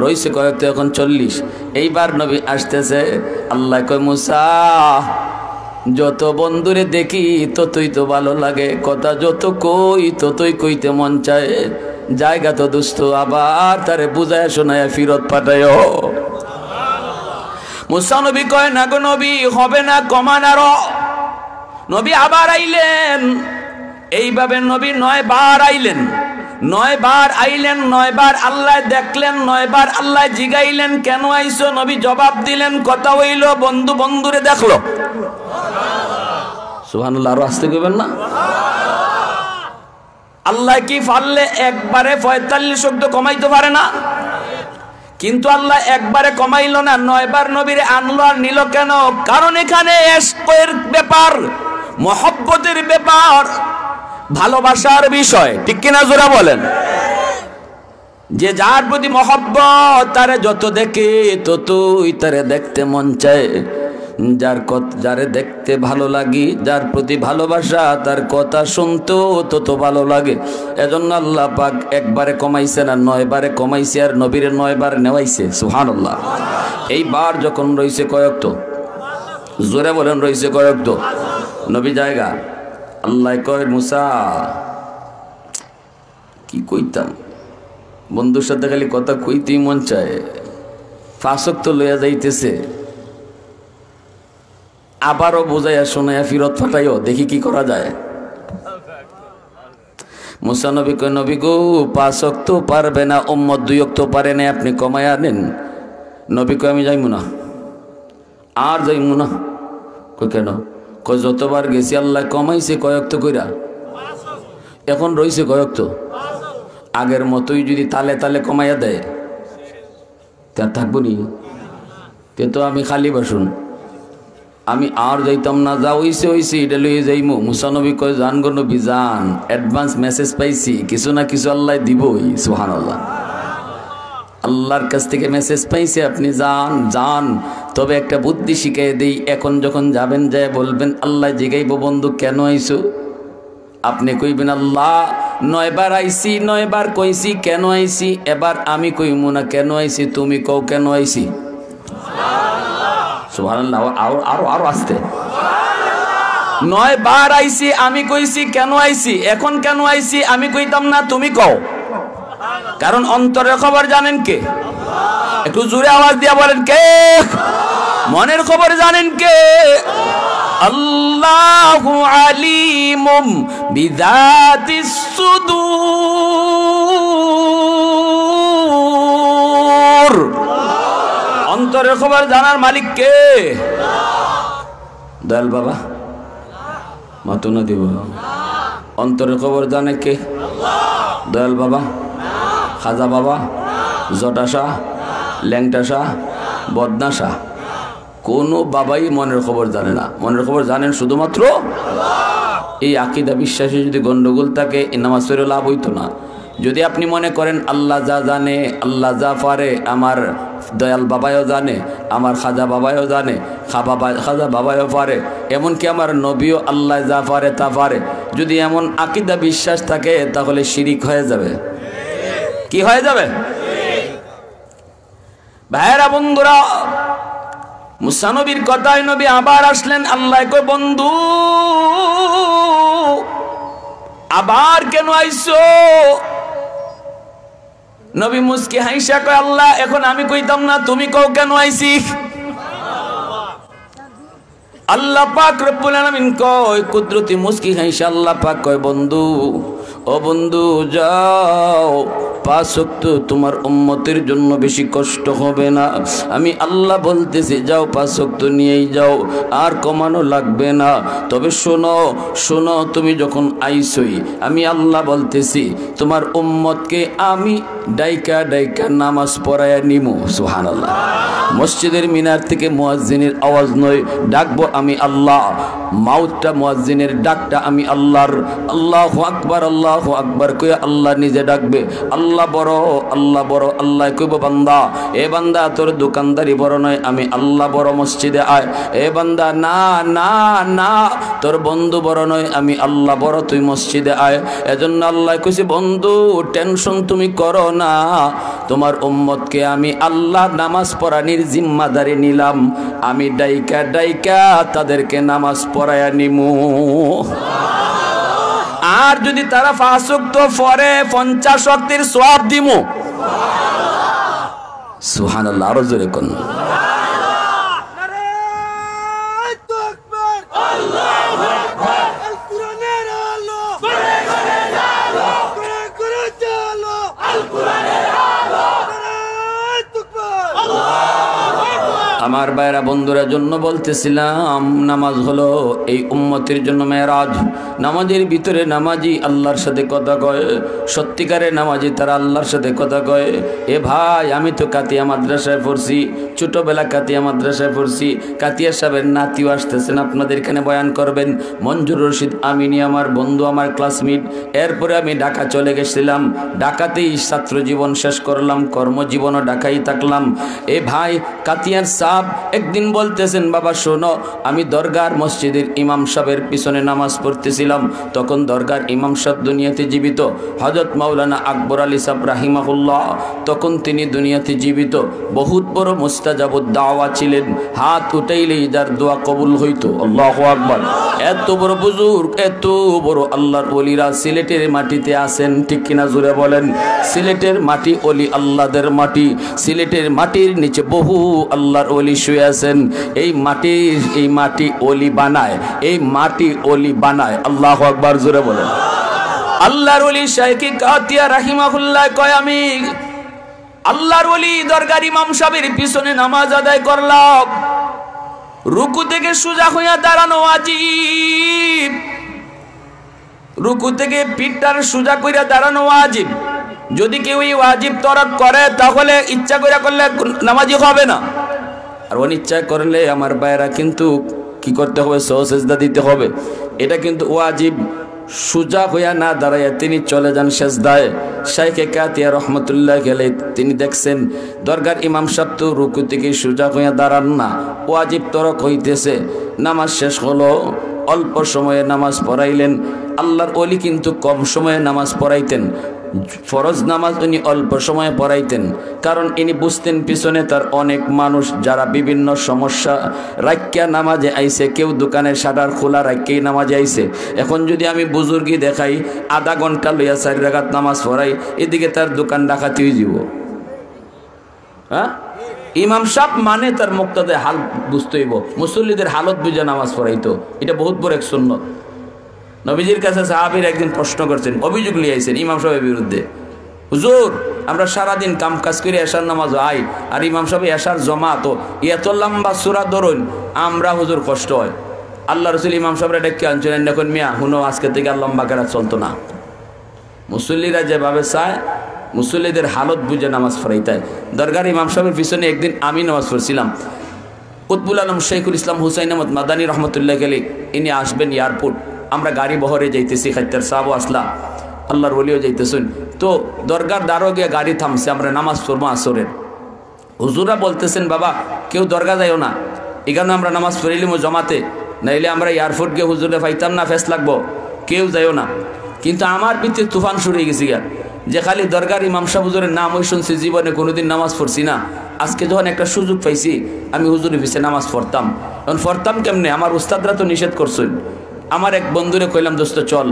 Speaker 1: রইছে কয়েকটা এখন 40। এইবার নবী আসতেছে, আল্লাহ কয় মুসা যত বন্ধুরে দেখি ততই তো ভালো লাগে, কথা যত কই ততই কইতে মন চায়। জায়গা তো দুস্থ, আবার তারে বুঝায় শোনায় ফিরত পাঠায়। মুসা নবী কয় না গো নবী হবে না, কমান আরো। নবী আবার আইলেন। এইভাবে নবী 9 বার আইলেন। 9 বার আইলেন, 9 বার আল্লাহ দেখলেন, 9 বার আল্লাহ জিগাইলেন কেন আইছো? নবী জবাব দিলেন, কথা হইল বন্ধু বন্ধুরে দেখলো। সুবহানাল্লাহ। আরো আসতে কইবেন না? আল্লাহ কি পারলে একবারে 45 ওয়াক্ত কমাইতে পারে না? কিন্তু আল্লাহ একবারে কমাইল না, 9 বার নবীরে আনলো আর নিল কেন? কারণ এখানে ইশকের ব্যাপার, মহব্বতের ব্যাপার, ভালোবাসার বিষয়, ঠিক কিনা জোরা বলেন? যে যার প্রতি মহব্বত তারে যত দেখে ততই তারে দেখতে মন চায়। যারে দেখতে ভালো লাগে, যার প্রতি ভালোবাসা, তার কথা শুনতেও তত ভালো লাগে। এজন্য আল্লাহ পাক একবারে কমাইছে না, 9 বারে কমাইছে, আর নবীরে 9 বার নেওয়াইছে। সুবহানাল্লাহ। এইবার যখন রইছে কয়েকত, জোরে বলেন রইছে কয়েকত, নবী জায়গা। আল্লাহ কয় মুসা কি কইতাম, বন্ধুর সাথে খালি কথা কইতেই মন চায়, 5 ওয়াক্ত লইয়া যাইতেছে, আবারও বুঝাইয়া শোনাইয়া ফিরত ফাটাইও, দেখি কি করা যায়। মুসা নবী কয় নবী গো 5 ওয়াক্ত পারবে না, উম্মত 2 ওয়াক্ত পারে না, আপনি কমায়া আনেন। নবী কয় আমি যাইমু না, আর যাইমু না। কই কেন? কই যতবার গেছি আল্লাহ কমাইছে কয় ওয়াক্ত কইরা, এখন রইছে কয় ওয়াক্ত, আগের মতোই যদি তালে তালে কমাইয়া দেয় তা থাকবো নি? তে তো আমি খালি বাসুন, আমি আর যাইতাম না, যা হইছে হইছে এটা লইয়ে যাইমু। মুসা নবী কয় জান গো নবী জান, অ্যাডভান্স মেসেজ পাইছি, কিছু না কিছু আল্লাহ দিবই। সুবহানাল্লাহ, আল্লাহর কাছ থেকে মেসেজ পাইছে, আপনি যান যান। তবে একটা বুদ্ধি শিখাই দেই, এখন যখন যাবেন যায় বলবেন আল্লাহ জিগাইব বন্ধু কেন আইছো? আপনি কইবেন আল্লাহ 9 বার আইছি, 9 বার কইছি কেন আইছি, এবার আমি কইমু না কেন আইছি, তুমি কও কেন আইছি। সুবহানাল্লাহ, আরো আসতে 9 বার আইছি, আমি কইছি কেন আইছি, এখন কেন আইছি আমি কইতাম না, তুমি কও। কারণ অন্তরের খবর জানেন কে? একটু জোরে আওয়াজ দিয়া বলেন কে? মনের খবর জানেন কে? আল্লাহু আলিমুম বিযাতিস সুদূর। অন্তরের খবর জানার মালিক কে? দয়াল বাবা মাতুনা দিব। অন্তরের খবর জানে কে? দয়াল বাবা, খাজা বাবা, জটাশা, ল্যাংটাশা, বদনাশা, কোনো বাবাই মনের খবর জানে না। মনের খবর জানেন শুধুমাত্র এই আকীদা বিশ্বাসে যদি গন্ডগোল থাকে এই নামাজ পড়ে লাভ হইতো না। যদি আপনি মনে করেন আল্লাহ যা জানে, আল্লাহ যা পারে, আমার দয়াল বাবায়ও জানে, আমার খাজা বাবায়ও জানে, খাজা বাবায়ও পারে, এমনকি আমার নবীও আল্লাহ যা পারে তা পারে, যদি এমন আকীদা বিশ্বাস থাকে তাহলে শিরিক হয়ে যাবে। কি হয়ে যাবে? ভাইরা বন্ধুরা, মুসা নবীর কথায় নবী আবার আসলেন। আল্লাহ কয় বন্ধু আবার কেন আইছো? নবী মুস্কি হাইসা কয় আল্লাহ এখন আমি কইতাম না, তুমি কও কেন আইছি। আল্লাহ পাক রব্বুল আলামিন কয় কুদরতি মুস্কি হাইসা আল্লাহ পাক কয় বন্ধু, ও বন্ধু যাও, 5 ওয়াক্ত তোমার উম্মতের জন্য বেশি কষ্ট হবে না। আমি আল্লাহ বলতেছি যাও 5 ওয়াক্ত নিয়েই যাও, আর কমানো লাগবে না। তবে শোনো শোনো, তুমি যখন আইসই আমি আল্লাহ বলতেছি তোমার উম্মতকে আমি ডাইকা ডাইকা নামাজ পড়ায়া নিমু। সুবহানাল্লাহ, মসজিদের মিনার থেকে মুয়াজ্জিনের আওয়াজ নয়, ডাকবো আমি আল্লাহ। মাউতটা মুয়াজ্জিনের, ডাকটা আমি আল্লাহর। আল্লাহু আকবার আল্লাহু আকবার কইয়া আল্লাহ নিজে ডাকবে। আল্লাহ বড়, আল্লাহ বড়। আল্লাহ কইব বান্দা, এ বান্দা তোর দোকানদারি বড় নয়, আমি আল্লাহ বড়, মসজিদে আয়। এ বান্দা না না না, তোর বন্ধু বড় নয়, আমি আল্লাহ বড়, তুই মসজিদে আয়। এজন্য আল্লাহ কইছে বন্ধু টেনশন তুমি করো না, তোমার উম্মতকে আমি আল্লাহ নামাজ পড়ানির জিম্মাদারি নিলাম। আমি ডাইকা ডাইকা তাদেরকে নামাজ পড়ায়া নিমু। আর যদি তারা 5 ওয়াক্ত পড়ে 50 ওয়াক্তের সওয়াব দিমু। সুবহানাল্লাহ, আরো জোরে কোন আমার ভাইরা বন্ধুরা জন্য বলতেছিলাম, নামাজ হলো এই উম্মতের জন্য মেরাজ। নামাজের ভিতরে নামাজি আল্লাহর সাথে কথা কয়, সত্যিকারের নামাজি তারা আল্লাহর সাথে কথা কয়। এ ভাই আমি তো কাতিয়া মাদ্রাসায় পড়ছি, ছোটবেলা কাতিয়া মাদ্রাসায় পড়ছি। কাতিয়া সাহেবের নাতিও আসতেছেন, আপনাদের এখানে বয়ান করবেন। মঞ্জুর রশিদ আমিনী আমার বন্ধু, আমার ক্লাসমেট। এরপরে আমি ঢাকা চলে গেছিলাম, ঢাকাতেই ছাত্র জীবন শেষ করলাম, কর্মজীবনও ঢাকাই থাকলাম। এ ভাই কাতিয়ার সাহেব একদিন বলতেছেন বাবা শোনো, আমি দরগার মসজিদের ইমাম সাহেবের পিছনে নামাজ পড়তেছিলাম, তখন দরগার ইমাম সাহেব দুনিয়াতে জীবিত, হযরত মাওলানা আকবর আলী সাহেব রাহিমাহুল্লাহ, তখন তিনি দুনিয়াতে জীবিত। বহুত বড় মুস্তাজাবুদ দাওয়া ছিলেন, হাত উঠাইলেই যার দোয়া কবুল হইতো। আল্লাহু আকবার। এত বড় বুজুর্গ, এত বড় আল্লাহর ওলিরা সিলেটের মাটিতে আছেন, ঠিক কিনা জোরে বলেন। সিলেটের মাটি ওলি আল্লাহদের মাটি, সিলেটের মাটির নিচে বহু আল্লাহর ওলি শুয়ে আছেন। এই মাটি ওলি বানায়, এই মাটি ওলি বানায়। আল্লাহু আকবার, জোরে বলেন। আল্লাহর ওলি শাইখ কাতিয়া রাহিমাহুল্লাহ কয় আমি আল্লাহর ওলি দরগার ইমাম সাহেবের পিছনে নামাজ আদায় করলাম, রুকু থেকে সোজা হইয়া দাঁড়ানো ওয়াজিব, রুকু থেকে পিঠটার সোজা কইরা দাঁড়ানো ওয়াজিব। যদি কেউ এই ওয়াজিব তরক করে তাহলে ইচ্ছা করে করলে নামাজি হবে না, আর অনিচ্ছা করলে আমার ভাইরা কিন্তু কি করতে হবে, সেজদা দিতে হবে। এটা কিন্তু ওয়াজিব। সুজা হইয়া না দাঁড়াইয়া তিনি চলে যান সেজদায়। শাইখে কাতিয়া রহমতুল্লাহ গেলে তিনি দেখছেন দরগার ইমাম সাহেব তো রুকু থেকে সুজা হইয়া দাঁড়ান না, ওয়াজিব তরক হইতেছে। নামাজ শেষ হলো, অল্প সময়ে নামাজ পড়াইলেন। আল্লাহর ওলি কিন্তু কম সময়ে নামাজ পড়াইতেন, ফরজ নামাজ উনি অল্প সময়ে পড়াইতেন, কারণ ইনি বুঝতেন পিছনে তার অনেক মানুষ যারা বিভিন্ন সমস্যা রাখিয়া নামাজে আইছে, কেউ দোকানের শাটার খোলা রাখিয়েই নামাজে আইছে। এখন যদি আমি বুজুর্গি দেখাই আধা ঘন্টা লইয়া 4 রাকাত নামাজ পড়াই, এদিকে তার দোকান ডাকাতি হয়ে যাব। হ্যাঁ, ইমাম সাহেব মানে তার মুক্তাদের হাল বুঝতে হইব, মুসল্লিদের হালত বুঝে নামাজ পড়াইতো। এটা বহুত বড় এক সুন্নত। নবীজির কাছে সাহাবীর একদিন প্রশ্ন করছেন, অভিযোগ নিয়ে আইছেন ইমাম সাহেবের বিরুদ্ধে, হুজুর আমরা সারাদিন কাম কাজ করে এশার নামাজ আই, আর ইমাম সাহেব এশার জমা তো এত লম্বা সূরা ধরুন, আমরা হুজুর কষ্ট হয়। আল্লাহ রসুল ইমাম সাহেবরা ডেকে আনছিলেন, এখন মিয়া হুনো আজকে থেকে আর লম্বা কেরা চলতো না। মুসল্লিরা যেভাবে চায় মুসল্লিদের হালত বুঝে নামাজ পড়াইতে। দরগার ইমাম সাহেবের পিছনে একদিন আমি নামাজ পড়ছিলাম। কুতবুল আলম শেখুল ইসলাম হুসাইন আহমদ মাদানী রহমতুল্লাহ গেলে ইনি আসবেন এয়ারপোর্ট, আমরা গাড়ি বহরে যাইতেছি, খাইতার সাহাবও আসলাম, আল্লাহর ওলিও যাইতেছেন। তো দরগার দ্বারও গিয়ে গাড়ি থামছে, আমরা নামাজ পড়বো আসরের। হুজুরা বলতেছেন বাবা কেউ দরগা যাইও না, এখানে আমরা নামাজ পড়িলিম জমাতে, নাইলে আমরা এয়ারপোর্ট গিয়ে হুজুরে পাইতাম না, ফেস লাগবো, কেউ যাইও না। কিন্তু আমার ভিতরে তুফান শুরু হয়ে গেছি গা, যে খালি দরগার ইমাম সাহেব হুজুরের নাম ওই শুনছি, জীবনে কোনোদিন নামাজ পড়ছি না। আজকে যখন একটা সুযোগ পাইছি আমি হুজুরের পিছিয়ে নামাজ পড়তাম। এখন পড়তাম কেমনে, আমার উস্তাদরা তো নিষেধ করছেন। আমার এক বন্ধুরে কইলাম, দোস্ত চল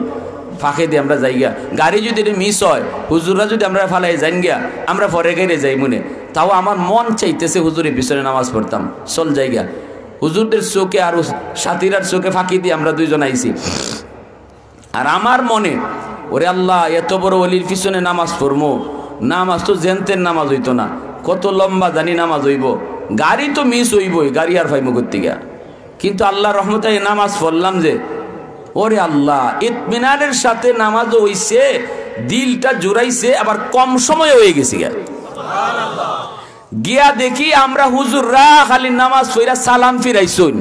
Speaker 1: ফাঁকে দিয়ে আমরা যাই গিয়া, গাড়ি যদি মিস হয় হুজুররা যদি আমরা ফালাই যাই গিয়া, আমরা পরে গাড়ি যাই মনে, তাও আমার মন চাইতেছে হুজুরের পিছনে নামাজ পড়তাম, চল যাই গিয়া। হুজুরদের চোখে আর সাথীরার চোখে ফাঁকি দিয়ে আমরা দুইজন আইছি। আর আমার মনে, ওরে আল্লাহ এত বড় অলির পিছনে নামাজ পড়বো, নামাজ তো জেনতেন নামাজ হইতো না, কত লম্বা জানি নামাজ হইব, গাড়ি তো মিস হইবই, গাড়ি আর ফাইমো করতে গিয়া। কিন্তু আল্লাহ রহমতে নামাজ পড়লাম যে, ওরে আল্লাহ ইতমিনানের সাথে নামাজ হইছে, দিলটা জুড়াইছে, আবার কম সময়ে হয়ে গেছে গিয়া দেখি আমরা হুজুররা খালি নামাজ পড়া সালাম ফিরাইছুন,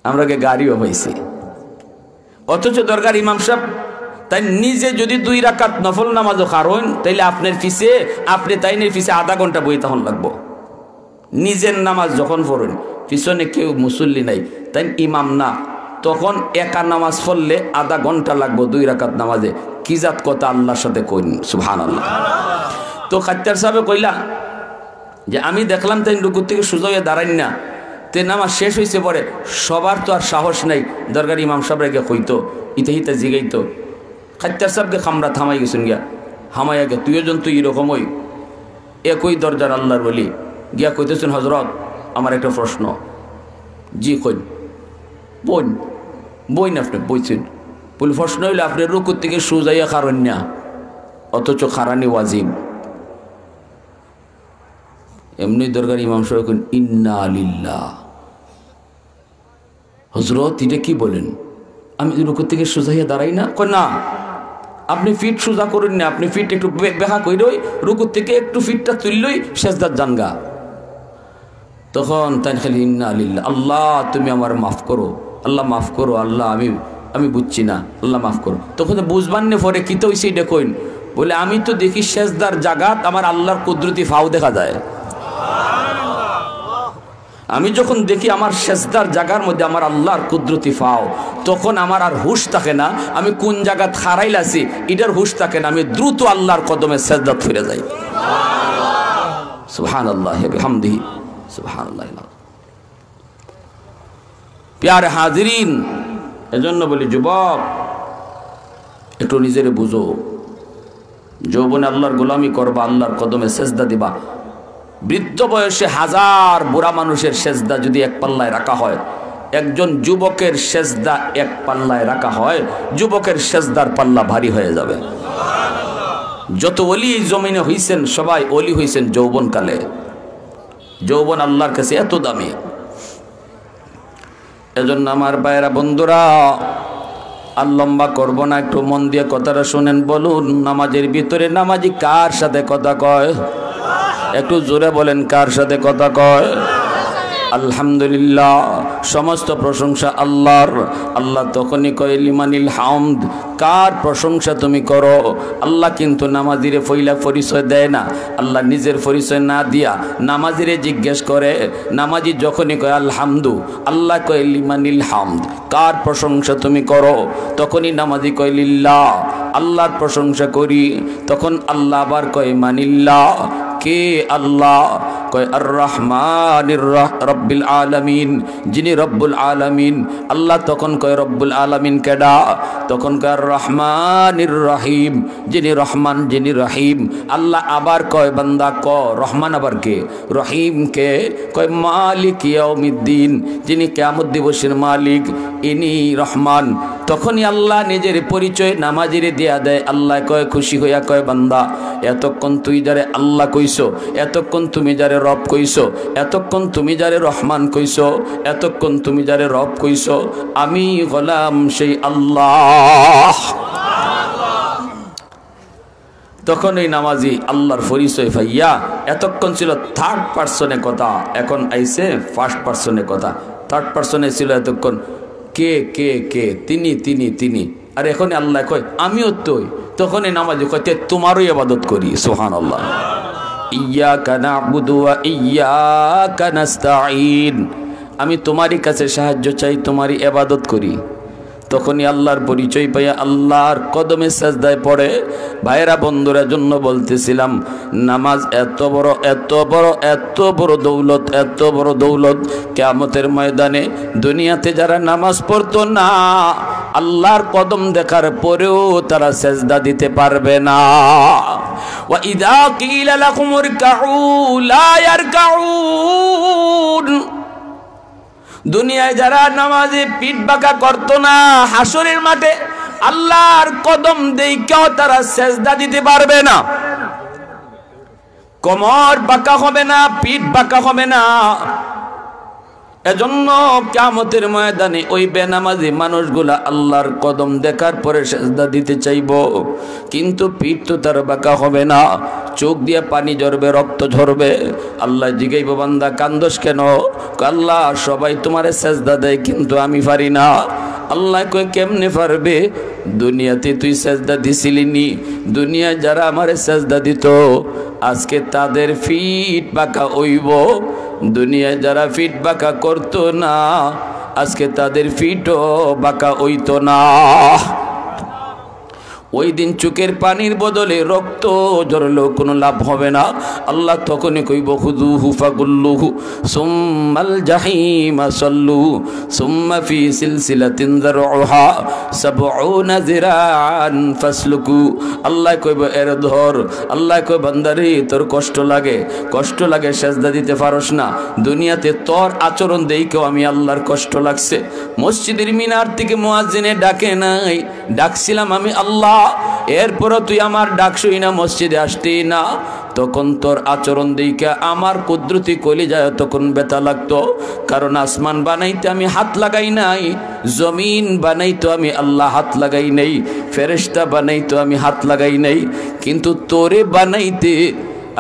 Speaker 1: আমরা গাড়িও পাইছি। অথচ দরকার ইমাম সাহেব তাই নিজে যদি 2 রাকাত নফল নামাজও কারণ, তাইলে আপনার পিছে আপনি তাইনের পিছে আধা ঘন্টা বই তখন লাগবো। নিজের নামাজ যখন পড়েন পিছনে কেউ মুসল্লি নাই, তাই ইমাম না, তখন একা নামাজ পড়লে আধা ঘন্টা লাগবো 2 রাকাত নামাজে। কি জাত কথা আল্লাহর সাথে কইন, সুবহানাল্লাহ। তো খাত্তার সাহেব কইলা যে আমি দেখলাম তাই রুকু থেকে সোজা হয়ে দাঁড়াই না, তে নামাজ শেষ হয়েছে পরে সবার তো আর সাহস নাই দরগার ইমাম সাহেবকে কইতো, ইতে হিতে জিগাইতো। খাত্তার সাহেবকে খামরা থামাই গেছেন গিয়া, হামাইয়া গে তুইও জন তুই এরকমই একই দরজার আল্লাহর বলি গিয়া কইতেছেন, হজরত আমার একটা প্রশ্ন। জি কইন, বইন আপনি বইছেন বলে, প্রশ্ন হইলে আপনি রুকু থেকে সোজাইয়া কারণ না, অথচ খারানি ওয়াজিব। এমনি দরকার ইমাম সাহেব ইন্না লিল্লাহ। হজরত এটা কি বলেন, আমি রুকু থেকে সোজাইয়া দাঁড়াই না? কই না, আপনি ফিট সোজা করেন না, আপনি ফিট একটু বেহা কইরই, রুকু থেকে একটু ফিটটা তুললই সেজদার জানগা। তখন তাই খালি ইন্না লিল্লাহ, আল্লাহ তুমি আমার মাফ করো, আল্লাহ মাফ করো, আল্লাহ আমি বুঝছি না, আল্লাহ মাফ করো। তখন বুঝবান না পরে কি তো হইছে এটা কইন, বলে আমি তো দেখি সেজদার জাগাত আমার আল্লাহর কুদরতি ফাও দেখা যায়। আমি যখন দেখি আমার সেজদার জায়গার মধ্যে আমার আল্লাহর কুদরতি ফাও, তখন আমার আর হুশ থাকে না আমি কোন জায়গা খারাইল আছি, এটার হুশ থাকে না, আমি দ্রুত আল্লাহর কদমে সেজদাত ফিরে যাই। সুবহানাল্লাহ বিহামদিহি, সুবহানাল্লাহ। প্যারে হাজিরিন, এজন্য বলি যুবক একটু নিজেরে বুঝো, যৌবনে আল্লাহর গোলামি করবা, আল্লাহর কদমে সেজদা দিবা। বৃদ্ধ বয়সে 1000 বুড়া মানুষের সেজদা যদি এক পাল্লায় রাখা হয়, একজন যুবকের সেজদা এক পাল্লায় রাখা হয়, যুবকের সেজদার পাল্লা ভারী হয়ে যাবে। যত ওলি জমিনে হইছেন সবাই ওলি হইছেন যৌবনকালে। যৌবন আল্লাহর কাছে এত দামি। এজন্য আমার ভাইয়েরা বন্ধুরা, আর লম্বা করব না, একটু মন দিয়ে কথাটা শুনেন। বলুন, নামাজের ভিতরে নামাজি কার সাথে কথা কয়? একটু জোরে বলেন, কার সাথে কথা কয়? আলহামদুলিল্লাহ, সমস্ত প্রশংসা আল্লাহর। আল্লাহ তখনই কয় লিমানিল হামদ, কার প্রশংসা তুমি করো। আল্লাহ কিন্তু নামাজিরে ফইলা পরিচয় দেয় না, আল্লাহ নিজের পরিচয় না দিয়া নামাজিরে জিজ্ঞেস করে। নামাজি যখনই কয় আলহামদু, আল্লাহ কয় লিমানিল হামদ, কার প্রশংসা তুমি করো। তখনই নামাজি কয় লিল্লাহ, আল্লাহর প্রশংসা করি। তখন আল্লাহ আবার কয় মানিল্লাহ, কে আল্লাহ? কয় আর রহমানির রব্বিল আলামিন, যিনি রব্বুল আলামিন। আল্লাহ তখন কয় রব্বুল আলামিন কেডা? তখন কয় আর রহমানির রহিম, যিনি রহমান যিনি রহিম। আল্লাহ আবার কয় বান্দা ক রহমান আবার কে? রহিম কে? কয় মালিক ইয়াউমিদ্দিন, যিনি কিয়ামত দিবসের মালিক, ইনি রহমান। তখনই আল্লাহ নিজের পরিচয় নামাজিরে দিয়া দেয়। আল্লাহ কয় খুশি হইয়া কয় বান্দা, এতক্ষণ তুই যারে আল্লাহ কইছো, এতক্ষণ তুমি যারে রব কইছো, এতক্ষণ তুমি যারে রহমান কইছো, এতক্ষণ তুমি যারে রব কইছো, আমি গোলাম সেই আল্লাহ। তখন এই নামাজি আল্লাহর পরিচয় পাইয়া, এতক্ষণ ছিল থার্ড পার্সনে কথা, এখন আইছে ফার্স্ট পার্সনে কথা। থার্ড পার্সনে ছিল এতক্ষণ কে কে কে, তিনি তিনি তিনি, আর এখন আল্লাহ কয় আমিও তোই। তখন এই নামাজি কয় তোমারই ইবাদত করি। সুবহানাল্লাহ। ইয়্যাকা না'বুদু ওয়া ইয়্যাকা নাস্তাঈন, আমি তোমারই কাছে সাহায্য চাই, তোমারই ইবাদত করি। তখনই আল্লাহর পরিচয় পাইয়া আল্লাহর কদমে সাজদায় পড়ে। ভাইরা বন্ধুরা, জন্য বলতেছিলাম নামাজ এত বড় এত বড় এত বড় দৌলত, এত বড় দৌলত। কিয়ামতের ময়দানে দুনিয়াতে যারা নামাজ পড়তো না, আল্লাহর কদম দেখার পরেও তারা সাজদা দিতে পারবে না। ওয়া ইযা কিলা লাকুম ইরকাউ লা ইয়ারকাউন, দুনিয়ায় যারা নামাজে পিঠ বাঁকা করতো না, হাসরের মাঠে আল্লাহর কদম দেইখাও তারা সেজদা দিতে পারবে না। কোমর বাঁকা হবে না, পিঠ বাঁকা হবে না। এজন্য কিয়ামতের ময়দানে ওই বেনামাজি মানুষগুলা আল্লাহর কদম দেখার পরে সেজদা দিতে চাইব, কিন্তু পিঠ তো তার বাঁকা হবে না, চোখ দিয়ে পানি ঝরবে, রক্ত ঝরবে। আল্লাহ জিগাইব বান্দা কান্দোস কেন? আল্লাহ সবাই তোমারে সেজদা দেয় কিন্তু আমি পারি না। আল্লাহ কয় কেমনে পারবে? দুনিয়াতে তুই সেজদা দিছিলি নি? দুনিয়ায় যারা আমারে সেজদা দিত আজকে তাদের ফিট বাঁকা হইব। দুনিয়ায় যারা ফিট বাঁকা করতো না আজকে তাদের ফিটও বাঁকা হইতো না। ওই দিন চোখের পানির বদলে রক্ত ঝরলেও কোনো লাভ হবে না। আল্লাহ তখনই কইব খুযুহু ফাগুল্লুহু সুম্মাল জাহিমা সাল্লু সুম্মা ফি সিলসিলাতিন যারউহা সাবউনা যিরাআন ফাসলুকু। আল্লাহ কইব এর ধর। আল্লাহ কই বান্দারে তোর কষ্ট লাগে সেজদা দিতে পারস না। দুনিয়াতে তোর আচরণ দেইকেও আমি আল্লাহর কষ্ট লাগছে। মসজিদের মিনার থেকে মুয়াজ্জিনে ডাকে নাই, ডাকছিলাম আমি আল্লাহ, এরপরও তুই আমার ডাক শুই না, মসজিদে আসতি না। তখন তোর আচরণ দেইখা আমার কুদরতি কলিজায় তখন ব্যথা লাগতো। কারণ আসমান বানাইতে আমি হাত লাগাই নাই, জমিন বানাইতো আমি আল্লাহ হাত লাগাই নাই, ফেরেশতা বানাইতো আমি হাত লাগাই নাই, কিন্তু তোরে বানাইতে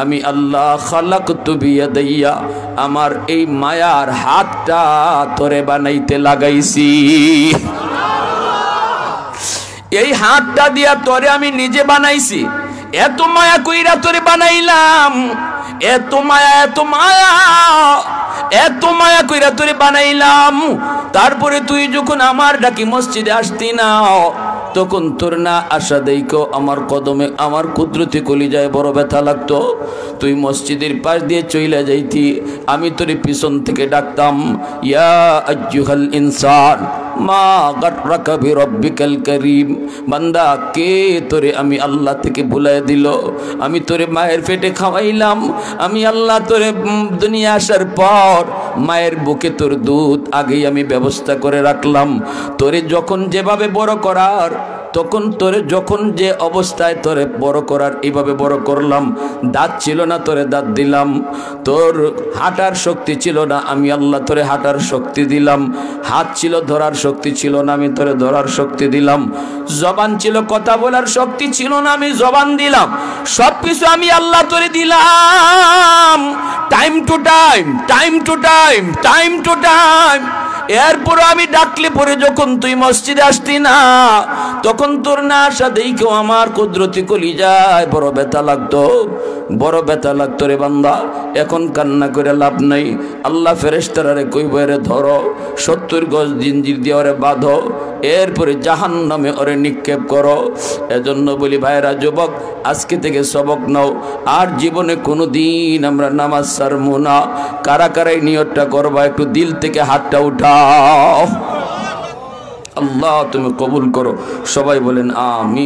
Speaker 1: আমি আল্লাহ খালাকতু বিয়াদাইয়া, আমার এই মায়ার হাতটা তোরে বানাইতে লাগাইছি। এই হাতটা দিয়া তোরে আমি নিজে বানাইছি। এত মায়া কইরা তোরে বানাইলাম, এত মায়া এত মায়া এত মায়া কইরা তোরে বানাইলাম। তারপরে তুই যখন আমার ডাকি মসজিদে আসতি না, তখন তোর না আশা দেইকো আমার কদমে আমার কুদরতি কলিজায় বড় ব্যথা লাগতো। তুই মসজিদের পাশ দিয়ে চইলা যাইতি, আমি তোরে পিছন থেকে ডাকতাম, ইয়া আইয়ুহাল ইনসান মা গাররাকা বিরব্বিকাল কারীম। বান্দা, কে তোরে আমি আল্লাহ থেকে ভুলাই দিল? আমি তোরে মায়ের পেটে খাওয়াইলাম, আমি আল্লাহ তোরে দুনিয়া আসার পর মায়ের বুকে তোর দুধ আগেই আমি ব্যবস্থা করে রাখলাম। তোরে যখন যেভাবে বড় করার তখন তোরে যখন যে অবস্থায় তোরে বড় করার এইভাবে বড় করলাম, দাঁত ছিল না তোরে দাঁত দিলাম, তোর হাঁটার শক্তি ছিল না আমি আল্লাহ তোরে হাঁটার শক্তি দিলাম, হাত ছিল ধরার শক্তি ছিল না আমি তোরে ধরার শক্তি দিলাম, জবান ছিল কথা বলার শক্তি ছিল না আমি জবান দিলাম, সব কিছু আমি আল্লাহ তোরে দিলাম time to time, time to time, time to time. এরপর আমি ডাকলে পরে যখন তুই মসজিদে আসতি না, তখন তোর না আসা দেখেও আমার কুদরতি কলিজায় বড় ব্যথা লাগতো, বড় ব্যথা লাগতো রে বান্দা। এখন কান্না করে লাভ নাই। আল্লাহ ফেরেশতারে কইব রে ধরো 70 গজ জিঞ্জির দিয়ে ওরে বাঁধো, এরপরে জাহান্নামে ওরে নিক্ষেপ করো। এজন্য বলি ভাইরা যুবক, আজকে থেকে সবক নাও, আর জীবনে কোনো দিন আমরা নামাজ ছাড়বো না। কারা কারাই নিয়তটা করবা, একটু দিল থেকে হাতটা উঠাও। আল্লাহ তুমি কবুল করো, সবাই বলেন আমিন।